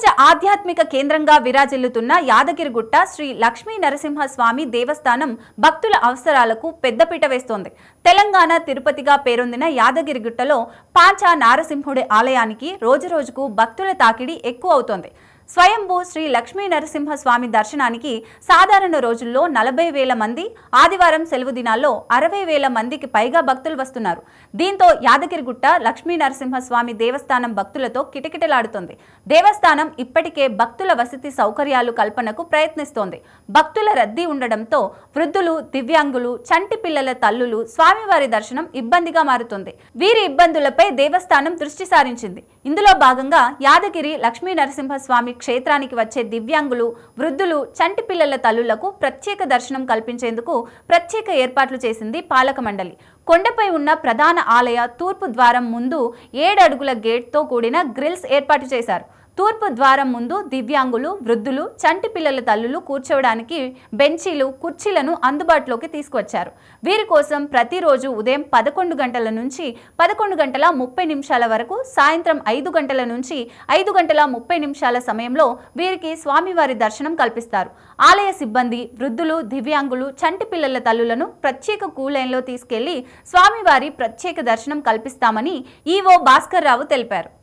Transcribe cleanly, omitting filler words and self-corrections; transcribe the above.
ప్రపంచ ఆధ్యాత్మిక కేంద్రంగా విరాజిల్లుతున్న యాదగిరిగుట్ట శ్రీ లక్ష్మీ నరసింహస్వామి దేవస్థానం భక్తుల అవసరాలకు పెద్దపీట వేస్తోంది. తెలంగాణ తిరుపతిగా పేరొందిన యాదగిరిగుట్టలో పాంచా నారసింహుడి ఆలయానికి రోజురోజుకు భక్తుల తాకిడి ఎక్కువ అవుతోంది. స్వయంభూ శ్రీ లక్ష్మీ నరసింహస్వామి దర్శనానికి సాధారణ రోజుల్లో 40,000 మంది, ఆదివారం సెలవు దినాల్లో 60,000 మందికి పైగా భక్తులు వస్తున్నారు. దీంతో యాదగిరిగుట్ట లక్ష్మీ నరసింహస్వామి దేవస్థానం భక్తులతో కిటకిటలాడుతోంది. దేవస్థానం ఇప్పటికే భక్తుల వసతి సౌకర్యాలు కల్పనకు ప్రయత్నిస్తోంది. భక్తుల రద్దీ ఉండడంతో వృద్ధులు, దివ్యాంగులు, చంటి పిల్లల తల్లులు స్వామివారి దర్శనం ఇబ్బందిగా మారుతుంది. వీరి ఇబ్బందులపై దేవస్థానం దృష్టి సారించింది. ఇందులో భాగంగా యాదగిరి లక్ష్మీ నరసింహస్వామి క్షేత్రానికి వచ్చే దివ్యాంగులు, వృద్ధులు, చంటి పిల్లల తల్లులకు ప్రత్యేక దర్శనం కల్పించేందుకు ప్రత్యేక ఏర్పాట్లు చేసింది పాలక మండలి. కొండపై ఉన్న ప్రధాన ఆలయ తూర్పు ద్వారం ముందు 7 అడుగుల గేట్తో కూడిన గ్రిల్స్ ఏర్పాటు చేశారు. తూర్పు ద్వారం ముందు దివ్యాంగులు, వృద్ధులు, చంటి పిల్లల తల్లులు కూర్చోవడానికి బెంచీలు, కుర్చీలను అందుబాటులోకి తీసుకువచ్చారు. వీరి కోసం ప్రతిరోజు ఉదయం 11 గంటల నుంచి 11:30 వరకు, సాయంత్రం 5 గంటల నుంచి 5:30 సమయంలో వీరికి స్వామివారి దర్శనం కల్పిస్తారు. ఆలయ సిబ్బంది వృద్ధులు, దివ్యాంగులు, చంటి పిల్లల తల్లులను ప్రత్యేక క్యూలైన్లో తీసుకెళ్లి స్వామివారి ప్రత్యేక దర్శనం కల్పిస్తామని ఈవో భాస్కర్ రావు తెలిపారు.